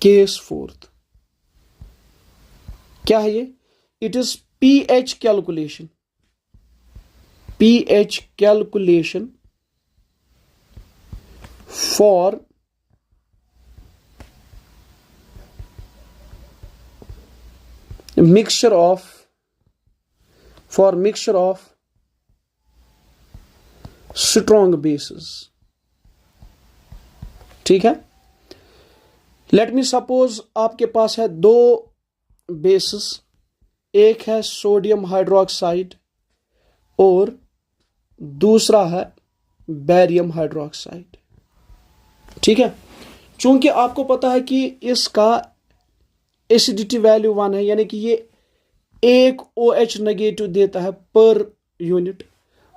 Case fourth क्या है ये? It is pH calculation, pH calculation for mixture of strong bases. ठीक है, लेट मी सपोज आपके पास है दो बेसिस, एक है सोडियम हाइड्रोक्साइड और दूसरा है बेरियम हाइड्रोक्साइड। ठीक है, चूंकि आपको पता है कि इसका एसिडिटी वैल्यू 1 है, यानी कि ये एक OH नेगेटिव देता है पर यूनिट,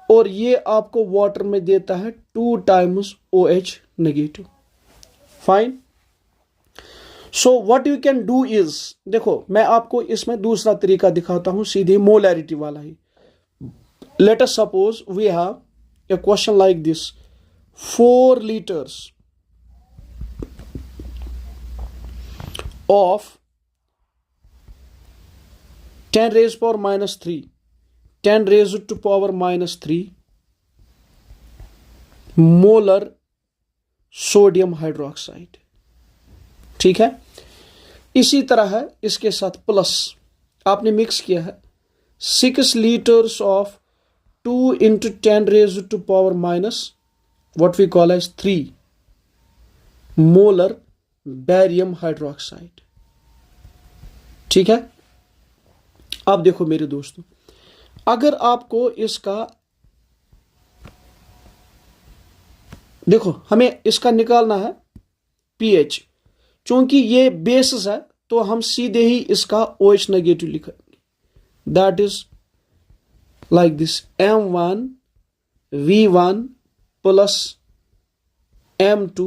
और ये आपको वाटर में देता है 2 times OH negative. Fine, so what you can do is, देखो मैं आपको इसमें दूसरा तरीका दिखाता हूं, सीधे मोलैरिटी वाला ही। Let us suppose we have a question like this: 4 liters of 10 raised power minus 3, 10 raised to power minus 3 molar sodium hydroxide. ठीक है, इसी तरह है इसके साथ प्लस, आपने मिक्स किया है 6 liters of 2 into 10 raised to power minus what we call as 3 molar barium hydroxide। ठीक है, अब देखो मेरे दोस्तों, अगर आपको इसका, देखो हमें इसका निकालना है pH, चूंकि ये बेसिस है तो हम सीधे ही इसका OH नेगेटिव लिखेंगे, that is like this: M1 V1 plus M2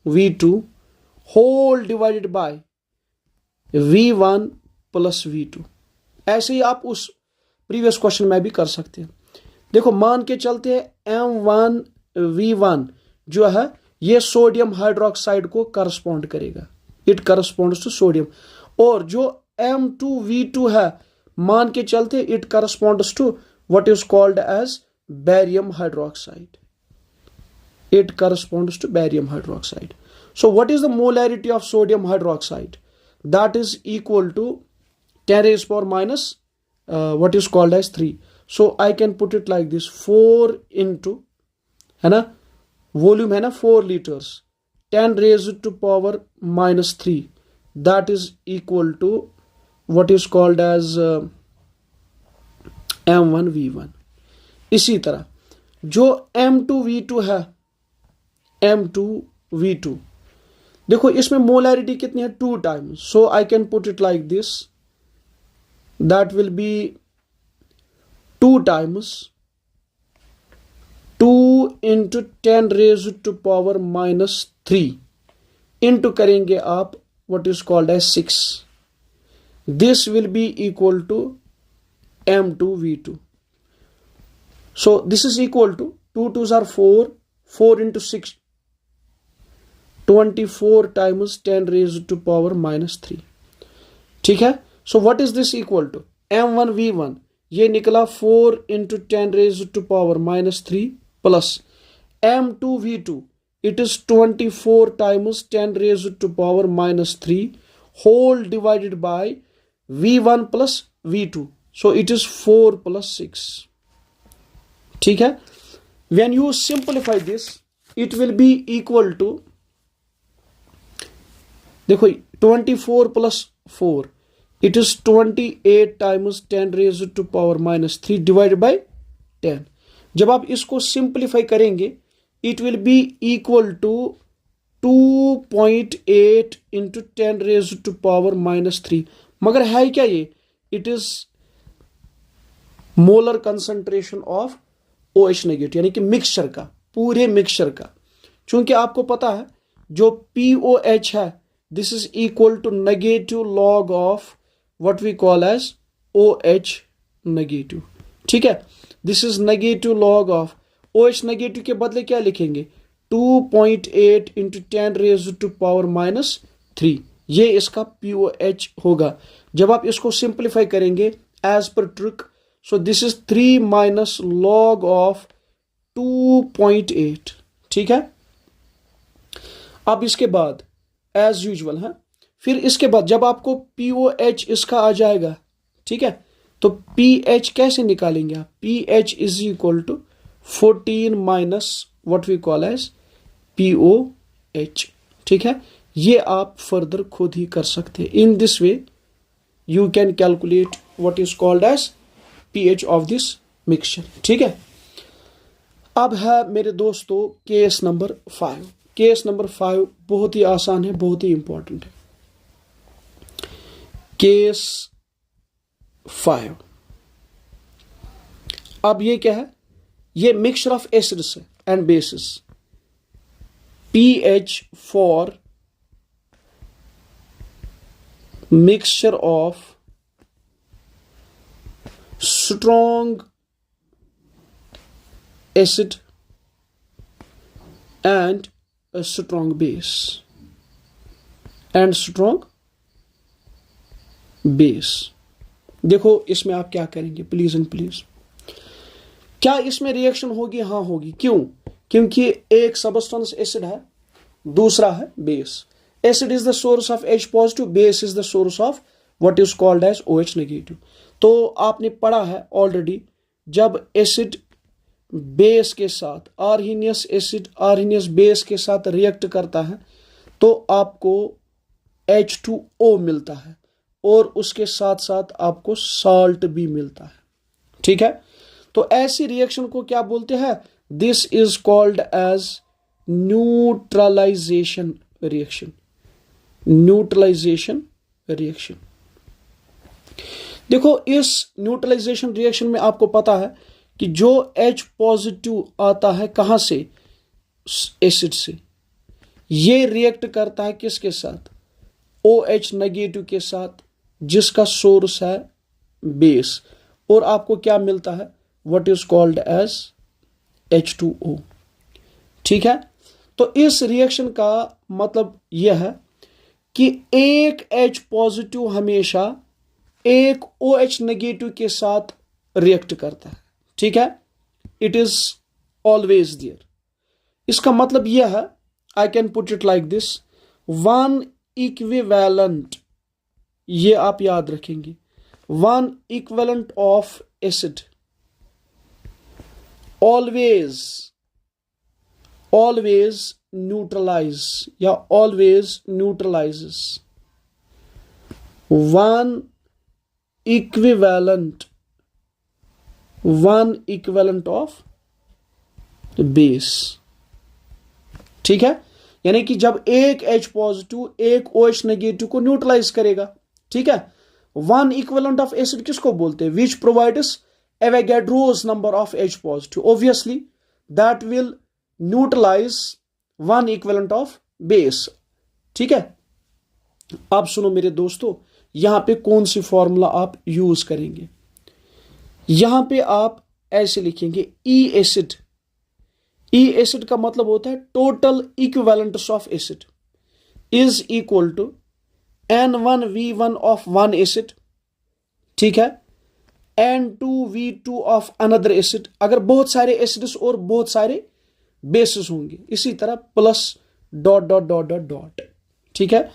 V2 whole divided by V1 plus V2। ऐसे ही आप उस प्रीवियस क्वेश्चन में भी कर सकते हैं। देखो मान के चलते हैं M1 V1 जो है ये सोडियम हाइड्रोक्साइड को करस्पॉन्ड करेगा, इट करस्पॉन्ड्स टू सोडियम, और जो M2 V2 है मान के चलते it corresponds to what is called as barium hydroxide, it corresponds to barium hydroxide. So what is the molarity of sodium hydroxide? That is equal to 10 raised power minus what is called as 3। so I can put it like this: 4 into, है ना, volume है ना 4 liters, 10 raised to power minus 3, that is equal to what is called as M1 V1। इसी तरह जो M2 V2 है, M2 V2, देखो इसमें मोलैरिटी कितनी है? 2 times. So I can put it like this, that will B 2 times 2 into 10 raised to power minus 3 into करेंगे आप what is called as 6। This will be equal to M2 V2। So this is equal to 2 2s are 4, 4 into 6 24 times 10 raised to power minus 3। ठीक है, so what is this equal to? M1 V1 ये निकला 4 into 10 raised to power minus 3 plus M2 V2 it is 24 times 10 raised to power minus 3 whole divided by V1 plus V2, so it is 4 plus 6। ठीक है, when you simplify this it will be equal to, देखो 24 plus 4 it is 28 times 10 raised to power minus 3 divided by 10। जब आप इसको simplify करेंगे it will be equal to 2.8 into 10 raised to power minus 3। मगर है क्या ये? It is molar concentration of OH negative, यानी कि मिक्सचर का, पूरे मिक्सचर का। चूंकि आपको पता है जो POH है this is equal to negative log of what we call as OH negative. ठीक है, this is negative log of OH negative के बदले क्या लिखेंगे? 2.8 into 10 raised to power minus 3, ये इसका POH होगा। जब आप इसको सिंप्लीफाई करेंगे एज पर trick, so this is 3 minus log of 2.8, ठीक है। अब इसके बाद एज यूजुअल है, फिर इसके बाद जब आपको POH इसका आ जाएगा, ठीक है, तो PH कैसे निकालेंगे आप? PH is equal to 14 minus what we call as POH, ठीक है। ये आप फर्दर खुद ही कर सकते हैं। In this way you can calculate what is called as pH of this mixture, ठीक है। अब है मेरे दोस्तों केस नंबर 5। केस नंबर 5 बहुत ही आसान है, बहुत ही इंपॉर्टेंट है। केस 5, अब ये क्या है? ये mixture of acids and basis. pH for mixture of strong acid and a strong base and strong base। देखो इसमें आप क्या करेंगे, प्लीज एंड प्लीज। क्या इसमें रिएक्शन होगी? हाँ होगी। क्यों? क्योंकि एक सबस्टेंस एसिड है, दूसरा है base. Acid is the source of H positive, base is the source of what is called as OH negative. तो आपने पढ़ा है ऑलरेडी, जब एसिड बेस के साथ, आर्हीनियस एसिड आर्हीनियस बेस के साथ रिएक्ट करता है तो आपको H2O मिलता है और उसके साथ साथ आपको साल्ट भी मिलता है, ठीक है। तो ऐसी रिएक्शन को क्या बोलते हैं? This is called as neutralisation reaction. Neutralisation reaction. देखो इस न्यूट्रलाइजेशन रिएक्शन में आपको पता है कि जो H पॉजिटिव आता है कहां से? एसिड से। ये रिएक्ट करता है किसके साथ? OH नेगेटिव के साथ, जिसका सोर्स है बेस, और आपको क्या मिलता है? What is called as H2O, ठीक है। तो इस रिएक्शन का मतलब यह है कि एक H पॉजिटिव हमेशा एक OH नेगेटिव के साथ रिएक्ट करता है, ठीक है। It is always there. इसका मतलब यह है, I can put it like this, one equivalent, ये आप याद रखेंगे, one equivalent of acid always neutralize या always neutralizes one equivalent of base, ठीक है। यानी कि जब एक H पॉजिटिव एक OH नेगेटिव को न्यूट्रलाइज करेगा, ठीक है। वन इक्विवेलेंट ऑफ एसिड किसको बोलते हैं? Which provides Avogadro's number of H positive. Obviously, that will neutralize one equivalent of base. ठीक है। अब सुनो मेरे दोस्तों, यहां पे कौन सी फॉर्मूला आप यूज करेंगे? यहां पे आप ऐसे लिखेंगे E एसिड। E एसिड का मतलब होता है total equivalents of acid is equal to N1V1 of one acid, ठीक है, N2V2 ऑफ अनदर एसिड। अगर बहुत सारे एसिड्स और बहुत सारे बेसिस होंगे, इसी तरह plus dot dot dot dot dot, ठीक है।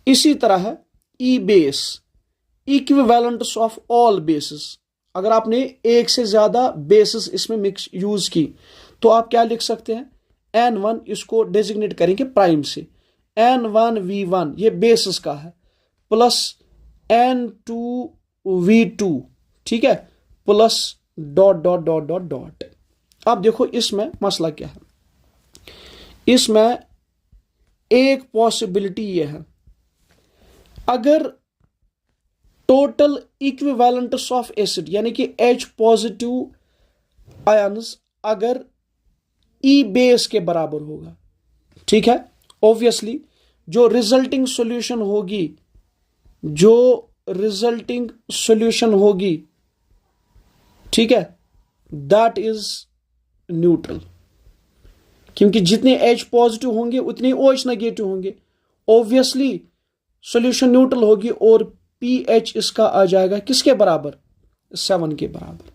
इसी तरह है E base, equivalents of all basis. अगर आपने एक से ज्यादा बेसिस इसमें मिक्स यूज की तो आप क्या लिख सकते हैं? N1, इसको डेजिग्नेट करेंगे प्राइम से, N1V1 ये बेसिस का है, प्लस N2V2, ठीक है, plus dot dot dot dot dot. अब देखो इसमें मसला क्या है। इसमें एक पॉसिबिलिटी यह है, अगर टोटल इक्विवेलेंट्स ऑफ एसिड यानी कि H पॉजिटिव आयंस अगर E बेस के बराबर होगा, ठीक है, ऑब्वियसली जो रिजल्टिंग सॉल्यूशन होगी, ठीक है, दैट इज न्यूट्रल। क्योंकि जितने H पॉजिटिव होंगे उतने OH नेगेटिव होंगे। ऑब्वियसली सॉल्यूशन न्यूट्रल होगी और पीएच इसका आ जाएगा किसके बराबर, 7 के बराबर।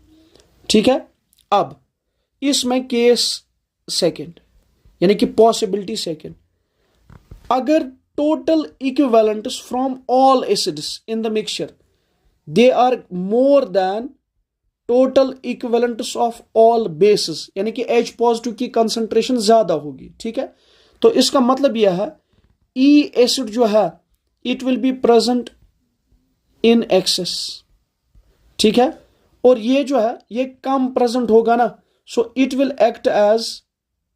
ठीक है, अब इसमें केस सेकंड यानी कि पॉसिबिलिटी सेकंड, अगर total equivalents from all acids in the mixture they are more than total equivalents of all bases, यानी कि H पॉजिटिव की कंसंट्रेशन ज्यादा होगी। ठीक है, तो इसका मतलब यह है ई एसिड जो है it will be present in excess. ठीक है, और ये जो है ये कम प्रेजेंट होगा ना, so it will act as,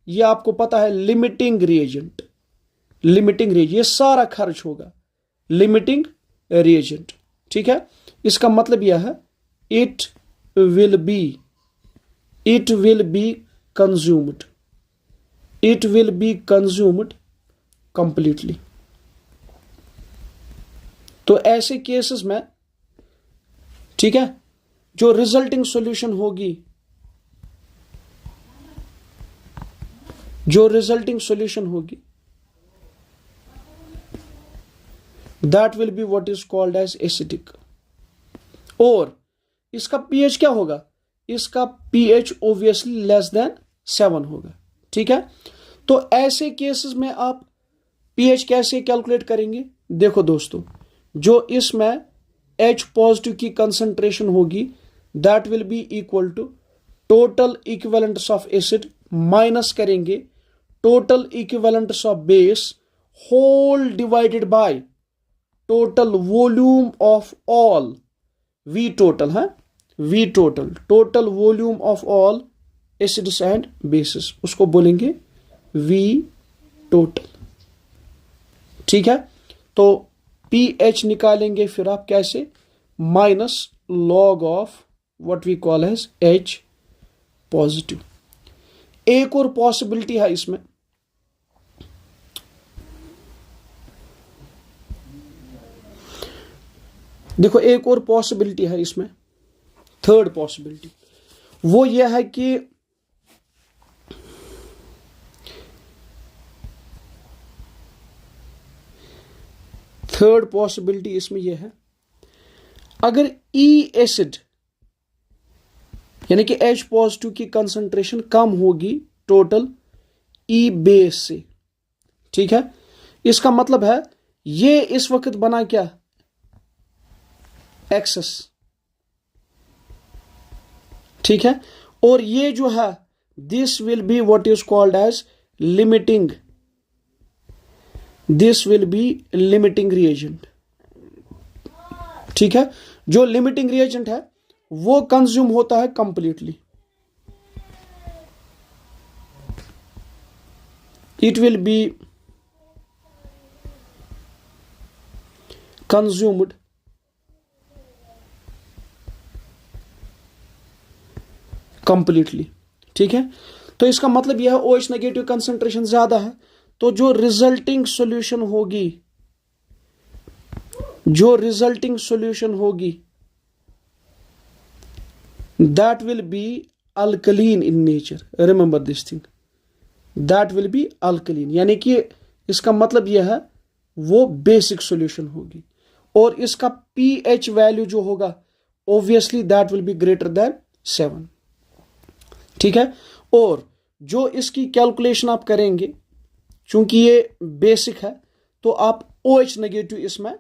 ये आपको पता है, लिमिटिंग रिएजेंट। लिमिटिंग रिएजेंट, ये सारा खर्च होगा, लिमिटिंग रिएजेंट। ठीक है, इसका मतलब यह है it will be consumed, it will be consumed completely. तो ऐसे केसेस में, ठीक है, जो रिजल्टिंग सॉल्यूशन होगी, जो रिजल्टिंग सॉल्यूशन होगी that will be what is called as acidic. और इसका पीएच क्या होगा, इसका पीएच ऑब्वियसली लेस देन 7 होगा। ठीक है, तो ऐसे केसेस में आप पीएच कैसे कैलकुलेट करेंगे, देखो दोस्तों, जो इसमें H पॉजिटिव की कंसंट्रेशन होगी that will be equal to total equivalents of acid minus करेंगे total equivalents of base whole divided by total volume of all, we total है, we total, total volume of all acids and bases, उसको बोलेंगे we total. ठीक है, तो pH निकालेंगे फिर आप कैसे, minus log of what we call as H positive. एक और पॉसिबिलिटी है इसमें, देखो एक और पॉसिबिलिटी है इसमें, थर्ड पॉसिबिलिटी, वो यह है कि थर्ड पॉसिबिलिटी इसमें यह है, अगर ई एसिड यानी कि H पॉजिटिव की कंसंट्रेशन कम होगी टोटल ई बेस से। ठीक है, इसका मतलब है ये इस वक्त बना क्या, एक्सेस। ठीक है, और ये जो है this will be what is called as limiting, this will be limiting reagent. ठीक है, जो लिमिटिंग रिएजेंट है वो कंज्यूम होता है completely, it will be consumed completely. ठीक है, तो इसका मतलब यह है OH नेगेटिव कंसंट्रेशन ज्यादा है, तो जो रिजल्टिंग सॉल्यूशन होगी, जो रिजल्टिंग सॉल्यूशन होगी that will B alkaline in nature, remember this thing, that will B alkaline, यानी कि इसका मतलब यह है वो बेसिक सॉल्यूशन होगी, और इसका पीएच वैल्यू जो होगा obviously that will be greater than 7। ठीक है, और जो इसकी कैलकुलेशन आप करेंगे, चूंकि ये बेसिक है तो आप OH नेगेटिव इसमें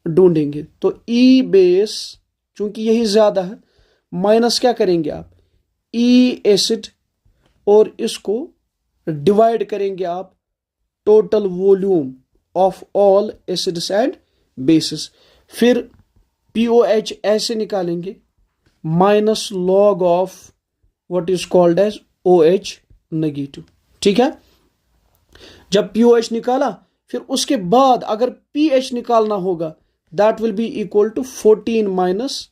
ढूंढेंगे, तो ई बेस चूंकि यही ज्यादा है, माइनस क्या करेंगे आप ई एसिड, और इसको डिवाइड करेंगे आप total volume of all acids and bases, फिर POH ऐसे निकालेंगे minus log of what is called as OH negative. ठीक है, जब POH निकाला फिर उसके बाद अगर pH निकालना होगा that will be equal to 14 minus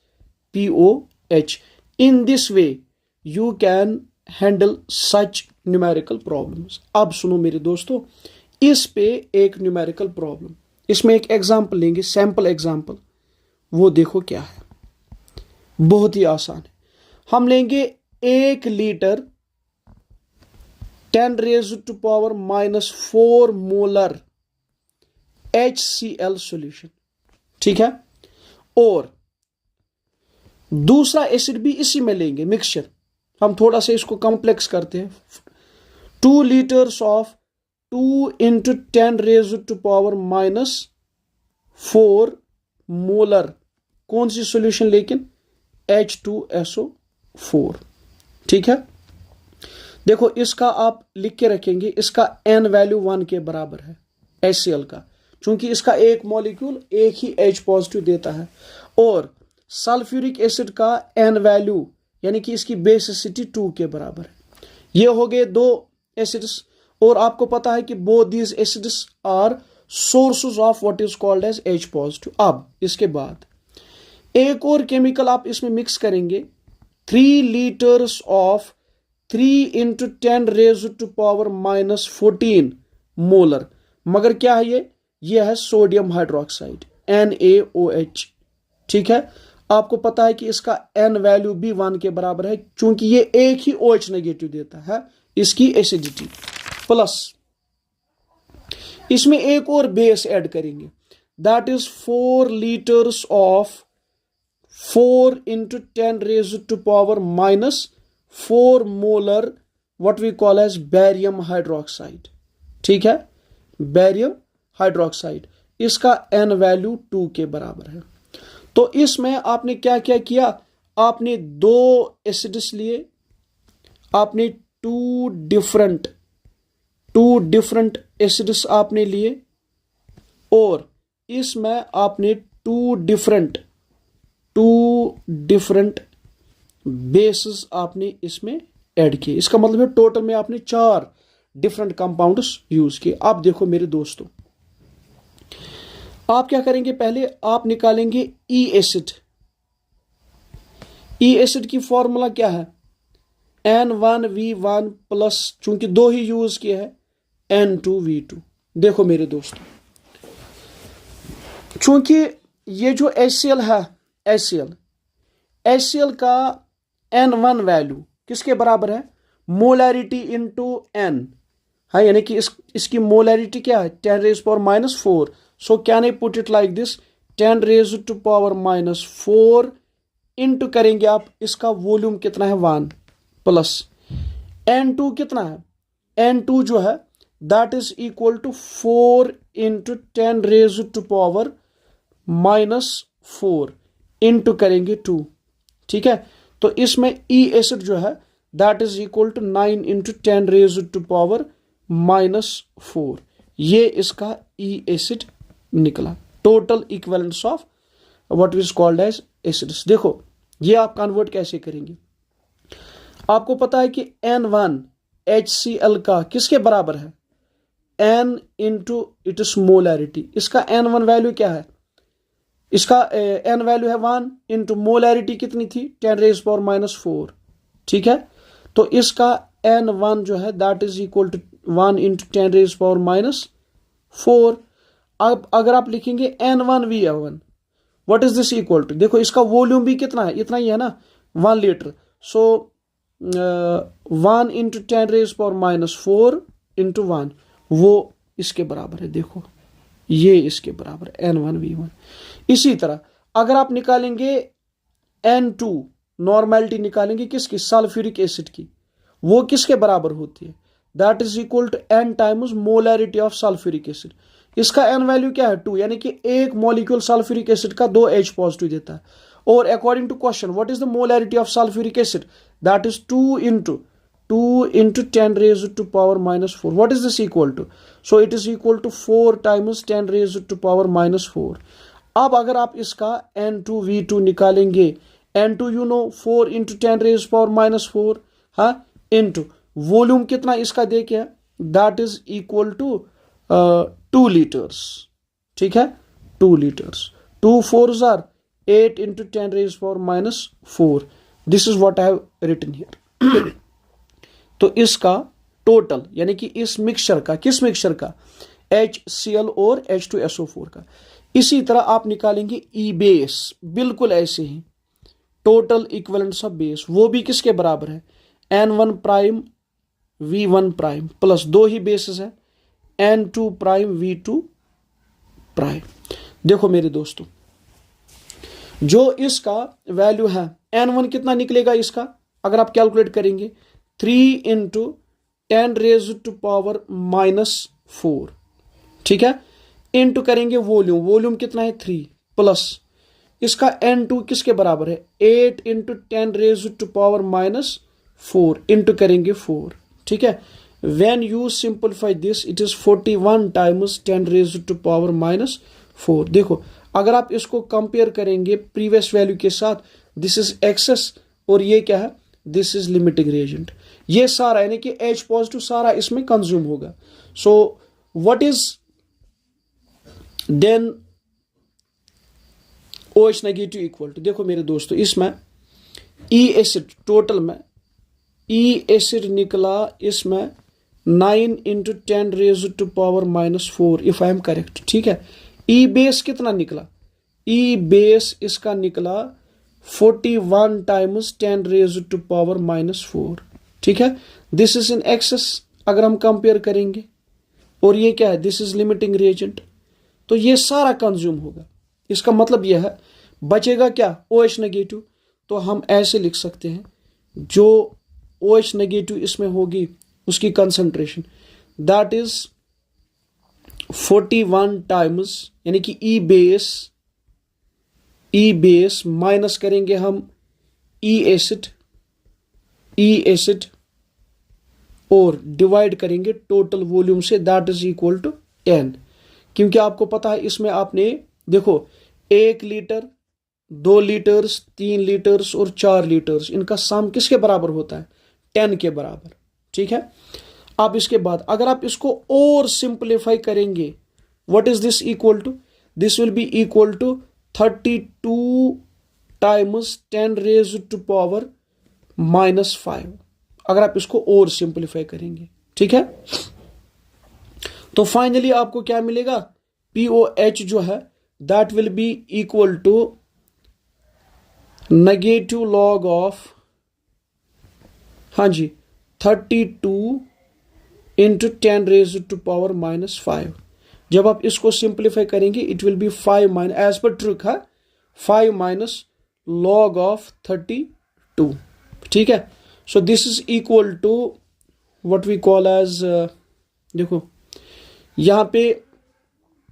POH। In this way you can handle such numerical problems. अब सुनो मेरे दोस्तों, इस पे एक न्यूमेरिकल प्रॉब्लम, इसमें एक एग्जांपल लेंगे, सैंपल एग्जांपल, वो देखो क्या है, बहुत ही आसान है। हम लेंगे 1 लीटर 10⁻⁻⁴ मोलर HCl सॉल्यूशन, ठीक है। और दूसरा एसिड भी इसी में लेंगे मिक्सचर, हम थोड़ा सा इसको कॉम्प्लेक्स करते हैं। 2 लीटर्स ऑफ 2 × 10⁻⁻⁴ मोलर कौन सी सॉल्यूशन, लेकिन H2SO4, ठीक है। देखो इसका आप लिख के रखेंगे, इसका n वैल्यू 1 के बराबर है HCl का, चूंकि इसका एक मॉलिक्यूल एक ही H पॉजिटिव देता है। और सल्फ्यूरिक एसिड का n वैल्यू यानी कि इसकी बेसिसिटी 2 के बराबर है। ये हो गए दो एसिड्स, और आपको पता है कि both these acids are sources of what is called as H positive. अब इसके बाद एक और केमिकल आप इसमें मिक्स करेंगे, 3 लीटर्स ऑफ 3 × 10⁻⁻14 मोलर, मगर क्या है ये है सोडियम हाइड्रोक्साइड NaOH, ठीक है। आपको पता है कि इसका n वैल्यू भी 1 के बराबर है, क्योंकि ये एक ही OH नेगेटिव देता है। इसकी एसिडिटी प्लस इसमें एक और बेस ऐड करेंगे, that is 4 litres of 4 × 10⁻⁻4 molar what we call as barium hydroxide, ठीक है, बैरियम हाइड्रोक्साइड। इसका n वैल्यू 2 के बराबर है। तो इसमें आपने क्या क्या किया, आपने दो एसिड्स लिए, आपने टू डिफरेंट एसिड्स आपने लिए, और इसमें आपने टू डिफरेंट बेसेस आपने इसमें ऐड किए। इसका मतलब है टोटल में आपने 4 डिफरेंट कंपाउंड्स यूज किए। अब देखो मेरे दोस्तों, आप क्या करेंगे, पहले आप निकालेंगे ई एसिड। ई एसिड की फॉर्मूला क्या है, N1V1 प्लस, चूंकि 2 ही यूज किए हैं, N2V2। देखो मेरे दोस्तों, चूंकि ये जो HCl है, HCl का N1 वैल्यू किसके बराबर है, मोलैरिटी इंटू N है, यानी कि इसकी मोलैरिटी क्या है, 10⁻⁻⁴। So can I put it like this, 10⁻⁻⁴ into करेंगे आप, इसका वॉल्यूम कितना है 1, प्लस N2 कितना है, N2 जो है that is equal to 4 × 10⁻⁻4 into करेंगे 2, ठीक है। तो इसमें ई एसिड जो है दैट इज इक्वल टू 9 × 10⁻⁻4। ये इसका ई एसिड निकला, total equivalence of what is called as acids. देखो ये आप कन्वर्ट कैसे करेंगे, आपको पता है कि N1 HCl का किसके बराबर है, N into it is molarity. इसका N1 वैल्यू क्या है, इसका N वैल्यू है 1 इंटू मोलैरिटी कितनी थी, 10⁻⁻4, ठीक है। तो इसका N1 जो है दैट इज इक्वल टू 1 × 10⁻⁴। अब अगर आप लिखेंगे N1V1 what is this equal to, देखो इसका वॉल्यूम भी कितना है, इतना ही है ना, 1 लीटर। सो 1 × 10⁻⁴ इंटू 1, वो इसके बराबर है। देखो ये इसके बराबर है N1V1। इसी तरह अगर आप निकालेंगे N2, नॉर्मेलिटी निकालेंगे किसकी, सल्फ्यूरिक एसिड की, वो किसके बराबर होती है, that is equal to N times molarity of sulphuric acid. इसका N वैल्यू क्या है 2, यानी कि एक मॉलिक्यूल सल्फ्यूरिक एसिड का 2 H पॉजिटिव देता है। और according to question what is the molarity of sulphuric acid, that is 2 × 10⁻⁻4। What is this equal to, so it is equal to 4 times 10⁻⁻4। अब अगर आप इसका N2V2 निकालेंगे, N2 यू नो 4 × 10⁻⁻4, हाँ, इंटू वॉल्यूम कितना इसका देखिए, that is equal to 2 litres, ठीक है, 2 litres, 2 4s are 8 × 10⁻⁻4। This is what I have written here. तो इसका टोटल यानी कि इस मिक्सचर का, किस मिक्सचर का, HCl और H2SO4 का। इसी तरह आप निकालेंगे ई बेस, बिल्कुल ऐसे ही टोटल इक्विवेलेंस ऑफ बेस, वो भी किसके बराबर है, N1' V1' प्लस 2 ही बेसिस है, N2' V2 प्राइम। देखो मेरे दोस्तों, जो इसका वैल्यू है n1 कितना निकलेगा इसका, अगर आप कैलकुलेट करेंगे 3 इंटू 10⁻⁻⁴, ठीक है, इंटू करेंगे वॉल्यूम, वॉल्यूम कितना है 3, प्लस इसका n2 किसके बराबर है 8 इंटू 10⁻⁻⁴ इंटू करेंगे 4, ठीक है। When you simplify this it is 41 times 10⁻⁻⁴। देखो अगर आप इसको कंपेयर करेंगे प्रीवियस वैल्यू के साथ, दिस इज एक्सेस और ये क्या है, दिस इज लिमिटिंग रिएजेंट। ये सारा यानी कि H पॉजिटिव सारा इसमें कंज्यूम होगा। So what is then OH negative equal to, देखो मेरे दोस्तों इसमें E एसिड टोटल में E एसिड निकला इसमें 9 into 10⁻⁻⁴ if I am correct, ठीक है। E बेस कितना निकला, E बेस इसका निकला 41 टाइम्स 10⁻⁻⁴, ठीक है। दिस इज इन एक्सेस अगर हम कंपेयर करेंगे, और ये क्या है, दिस इज लिमिटिंग रिएजेंट, तो ये सारा कंज्यूम होगा। इसका मतलब यह है बचेगा क्या OH नेगेटिव, तो हम ऐसे लिख सकते हैं जो OH नेगेटिव इसमें होगी उसकी कंसंट्रेशन दैट इज 41 टाइम्स, यानी कि E बेस माइनस करेंगे हम E एसिड और डिवाइड करेंगे टोटल वॉल्यूम से, दैट इज इक्वल टू 10। क्योंकि आपको पता है इसमें आपने देखो 1 लीटर 2 लीटर्स 3 लीटर्स और 4 लीटर्स, इनका सम किसके बराबर होता है 10 के बराबर, ठीक है। अब इसके बाद अगर आप इसको और सिंप्लीफाई करेंगे, what is this equal to, this will be equal to 32 times 10⁻⁻⁵ अगर आप इसको और सिंप्लीफाई करेंगे, ठीक है। तो फाइनली आपको क्या मिलेगा, POH जो है that will be equal to negative log of, हाँ जी 32 इंटू 10⁻⁻⁵। जब आप इसको सिंप्लीफाई करेंगे it will be 5 minus, as पर ट्रिक है 5 माइनस लॉग ऑफ 32, ठीक है। So this is equal to what we call as, देखो यहां पे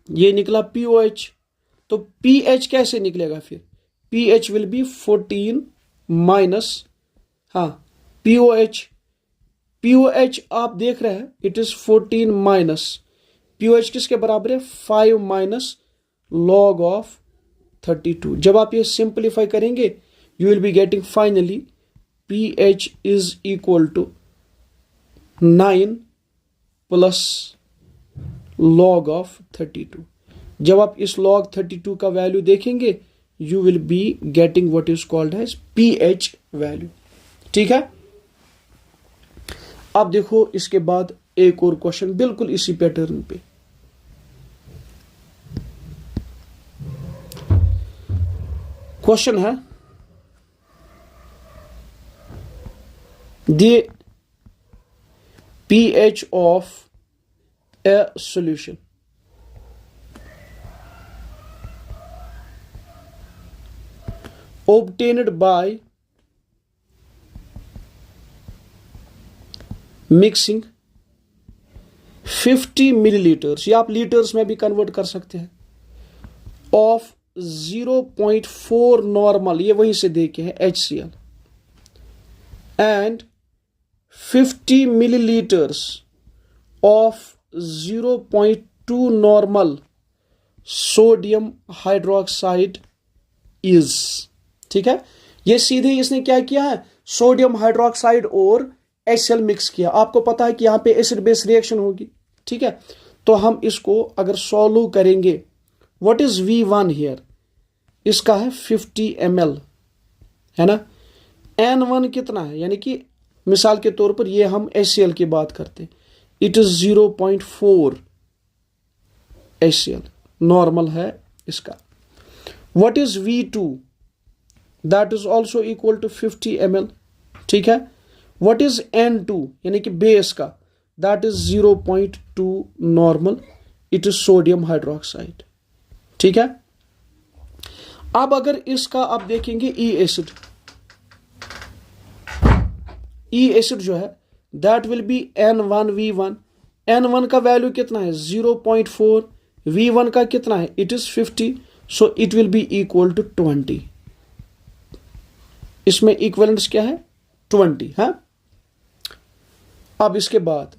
ये निकला POH, तो PH कैसे निकलेगा फिर, PH विल बी 14 माइनस, हाँ POH आप देख रहे हैं इट इज 14 माइनस, POH किसके बराबर है 5 माइनस लॉग ऑफ 32। जब आप ये सिंप्लीफाई करेंगे you will be getting finally PH is equal to 9 plus log of 32। जब आप इस लॉग 32 का वैल्यू देखेंगे you will be getting what is called as PH value, ठीक है। अब देखो इसके बाद एक और क्वेश्चन बिल्कुल इसी पैटर्न पे, क्वेश्चन है the pH of a solution obtained by mixing 50 milliliters, या आप लीटर्स में भी कन्वर्ट कर सकते हैं, ऑफ 0.4 नॉर्मल, ये वहीं से देखे हैं HCl, and 50 milliliters of 0.2 normal sodium hydroxide is, ठीक है। ये सीधे इसने क्या किया है, सोडियम हाइड्रोक्साइड और HCl मिक्स किया। आपको पता है कि यहाँ पे एसिड बेस रिएक्शन होगी, ठीक है। तो हम इसको अगर सॉल्व करेंगे, व्हाट इज V1 हियर, इसका है 50 ml, है ना। N1 कितना है, यानी कि मिसाल के तौर पर ये हम HCl की बात करते हैं, इट इज 0.4 HCl नॉर्मल है इसका। What is V2, that is also equal to 50 ml, ठीक है। व्हाट इज N2, यानी कि बेस का, that is 0.2 normal, it is sodium hydroxide, ठीक है। अब अगर इसका आप देखेंगे ई एसिड, ई एसिड जो है that will B N1V1। N1 का वैल्यू कितना है 0.4, V1 का कितना है it is 50, so it will be equal to 20। इसमें इक्विवेलेंस क्या है 20 है। अब इसके बाद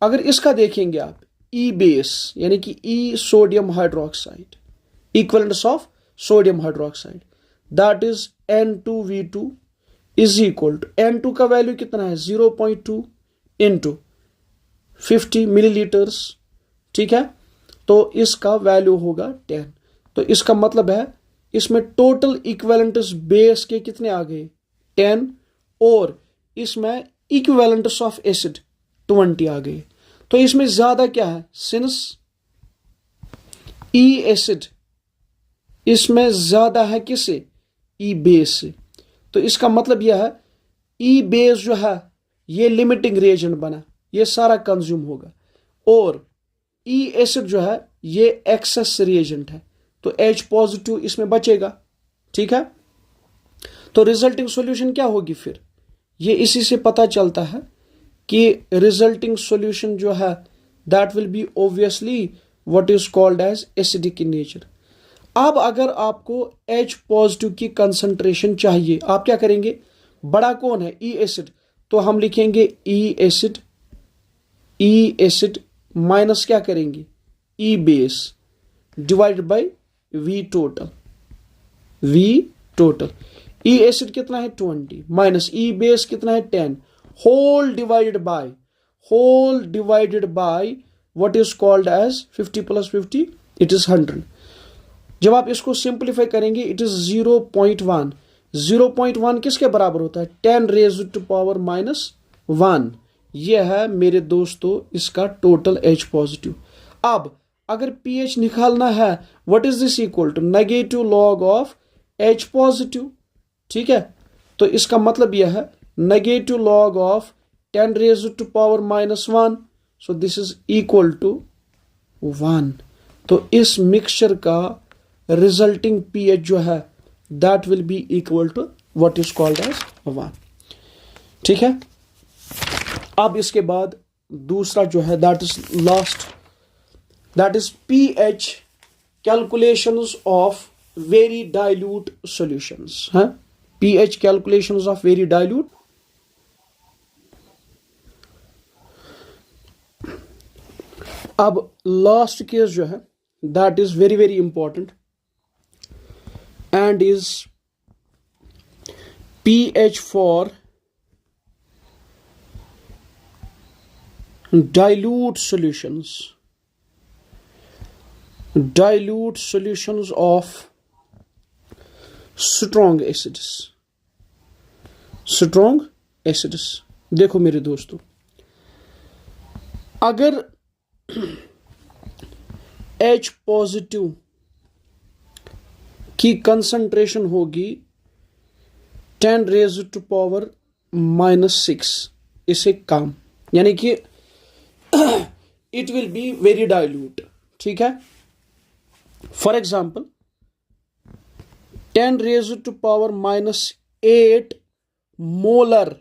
अगर इसका देखेंगे आप ई बेस यानी कि E sodium hydroxide, equivalence of sodium hydroxide that is N2V2 is equal to, N2 का वैल्यू कितना है 0.2 इंटू 50 मिलीलीटर्स, ठीक है। तो इसका वैल्यू होगा 10। तो इसका मतलब है इसमें टोटल इक्विवेलेंट्स बेस के कितने आ गए 10, और इसमें इक्विवेलेंट्स ऑफ एसिड 20 आ गए। तो इसमें ज्यादा क्या है, सिंस ई एसिड इसमें ज्यादा है किससे, ई बेस से, तो इसका मतलब यह है ई बेस जो है ये लिमिटिंग रिएजेंट बना, ये सारा कंज्यूम होगा, और ई एसिड जो है ये एक्सेस रिएजेंट है, तो H पॉजिटिव इसमें बचेगा, ठीक है। तो रिजल्टिंग सॉल्यूशन क्या होगी फिर, ये इसी से पता चलता है कि रिजल्टिंग सॉल्यूशन जो है that will be obviously what is called as acidic in nature. अब अगर आपको H पॉजिटिव की कंसंट्रेशन चाहिए, आप क्या करेंगे, बड़ा कौन है ई एसिड, तो हम लिखेंगे ई एसिड माइनस क्या करेंगे E base divided by V total. E acid कितना है 20 माइनस ई बेस कितना है 10 whole divided by what is called as 50 plus 50 it is 100। जब आप इसको सिंप्लीफाई करेंगे इट इज 0.1। 0.1 किसके बराबर होता है 10 रेज़्ड टू पावर -1। यह है मेरे दोस्तों इसका टोटल H पॉजिटिव। अब अगर pH निकालना है what is this equal to negative log of H positive, ठीक है। तो इसका मतलब यह है negative log of 10 raised to power -1, so this is equal to 1। तो इस मिक्सचर का रिजल्टिंग pH जो है that will be equal to what is called as 1, ठीक है। अब इसके बाद दूसरा जो है that is last, that is pH calculations of very dilute solutions है। pH calculations of very dilute, अब लास्ट केस जो है that is very very important and is pH for dilute solutions of strong acids। देखो मेरे दोस्तों, अगर H positive की concentration होगी 10 रेज़्ड टू पावर -6 इससे कम, यानी कि it will be very dilute, ठीक है। For example 10 raised to power -8 molar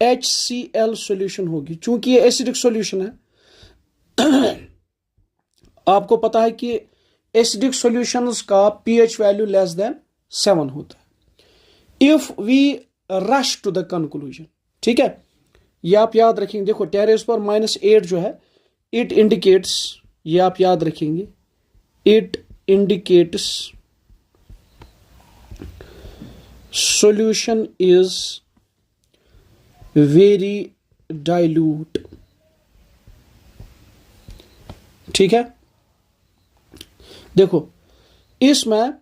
HCl solution होगी। चूंकि ये एसिडिक सॉल्यूशन है आपको पता है कि एसिडिक सॉल्यूशंस का pH वैल्यू लेस देन 7 होता है। If we rush to the conclusion, ठीक है, ये आप याद रखेंगे। देखो 10 रेज़्ड टू पावर -8 जो है इट इंडिकेट्स, ये आप याद रखेंगे, it indicates solution is very dilute, ठीक है। देखो इसमें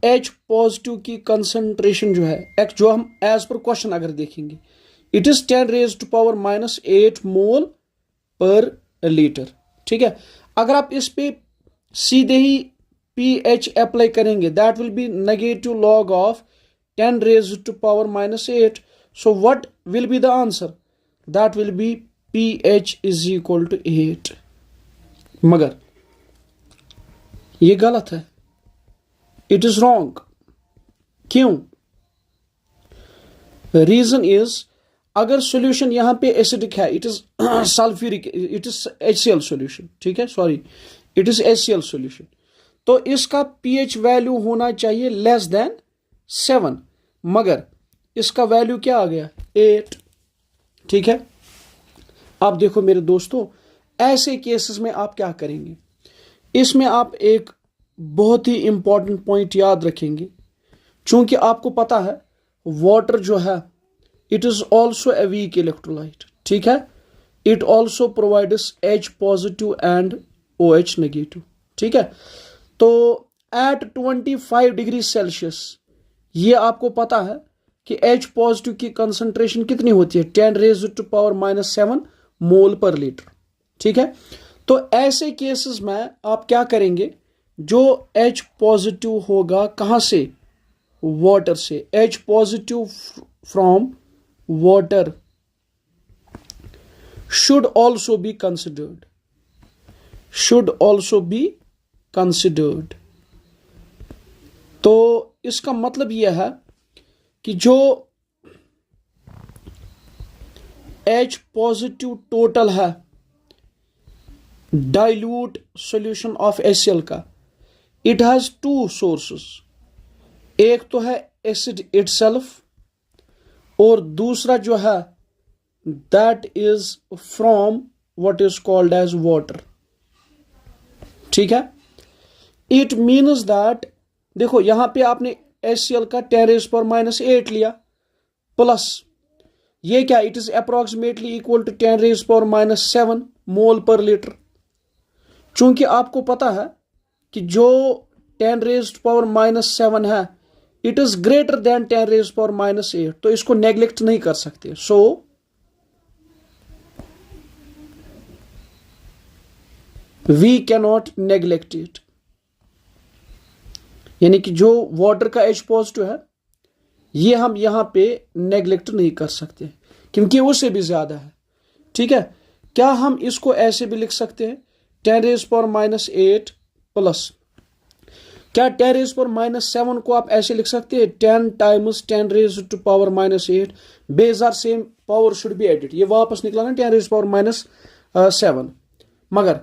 H पॉजिटिव की कंसंट्रेशन जो है जो हम एज पर क्वेश्चन अगर देखेंगे it is 10 raised to power -8 mole per litre, ठीक है। अगर आप इस पे सीधे ही pH अप्लाई करेंगे that will be negative log of 10 raised to power -8, so what will be the answer, that will be pH is equal to 8। मगर ये गलत है, इट इज रॉन्ग। क्यों? रीजन इज, अगर सॉल्यूशन यहां पे एसिडिक है, it is sulphuric, it is HCl solution, ठीक है, sorry, it is HCl solution, तो इसका pH वैल्यू होना चाहिए लेस देन 7, मगर इसका वैल्यू क्या आ गया, 8, ठीक है। आप देखो मेरे दोस्तों, ऐसे केसेस में आप क्या करेंगे, इसमें आप एक बहुत ही इंपॉर्टेंट पॉइंट याद रखेंगे। चूंकि आपको पता है वाटर जो है it is also a weak electrolyte, ठीक है, it also provides H positive and OH negative, ठीक है। तो एट 25 डिग्री सेल्सियस ये आपको पता है कि H पॉजिटिव की कंसंट्रेशन कितनी होती है, 10⁻⁻7 मोल पर लीटर, ठीक है। तो ऐसे केसेस में आप क्या करेंगे, जो H पॉजिटिव होगा कहां से, वाटर से, H positive from water should also be considered, should also be considered। तो इसका मतलब यह है कि जो H पॉजिटिव टोटल है डाइल्यूट सॉल्यूशन ऑफ HCl का, इट हैज 2 सोर्सेस, एक तो है एसिड इटसेल्फ और दूसरा जो है that is from what is called as water, ठीक है। इट मीन्स दैट, देखो यहां पे आपने HCl का 10⁻⁻8 लिया, प्लस ये क्या, it is approximately equal to 10⁻⁻7 mole per litre. चूंकि आपको पता है कि जो 10⁻⁻7 है इट इज ग्रेटर देन 10⁻⁻8, तो इसको नेग्लेक्ट नहीं कर सकते। So we cannot neglect it, यानी कि जो वाटर का H पॉजिटिव है ये हम यहां पे नेग्लेक्ट नहीं कर सकते क्योंकि उससे भी ज्यादा है, ठीक है। क्या हम इसको ऐसे भी लिख सकते हैं 10⁻⁻8 प्लस, क्या 10⁻⁻7 को आप ऐसे लिख सकते हैं 10 × 10⁻⁻8, base are same, power should be added, ये वापस निकला ना 10⁻⁻7, मगर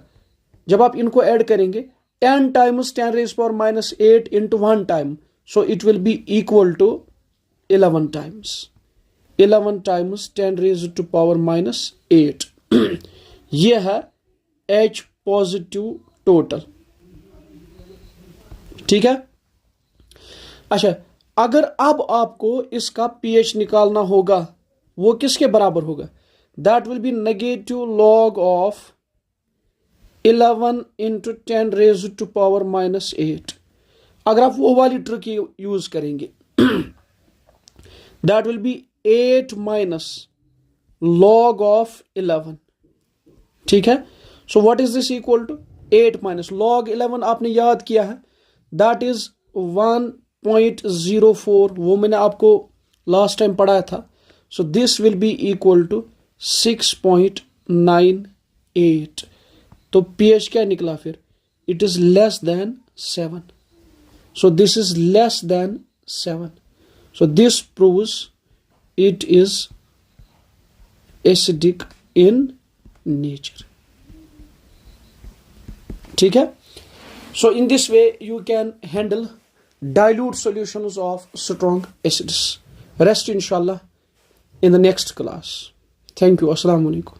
जब आप इनको ऐड करेंगे 10 × 10⁻⁸ into 1 time, so it will be equal to 11 times 11 × 10⁻⁸ ये है H पॉजिटिव टोटल, ठीक है। अच्छा, अगर अब आपको इसका pH निकालना होगा, वो किसके बराबर होगा, that will be negative log of 11 × 10⁻⁻8। अगर आप वो वाली ट्रिक यूज करेंगे that will be 8 - log of 11, ठीक है। So what is this equal to 8 - log 11 आपने याद किया है, दैट इज 1.04, वो मैंने आपको लास्ट टाइम पढ़ाया था। So this will be equal to 6.98। तो pH क्या निकला फिर, it is less than 7, so this is less than 7, so this proves it is acidic in nature, ठीक है। So in this way you can handle dilute solutions of strong acids. Rest inshallah in the next class. Thank you. Assalamu alaikum.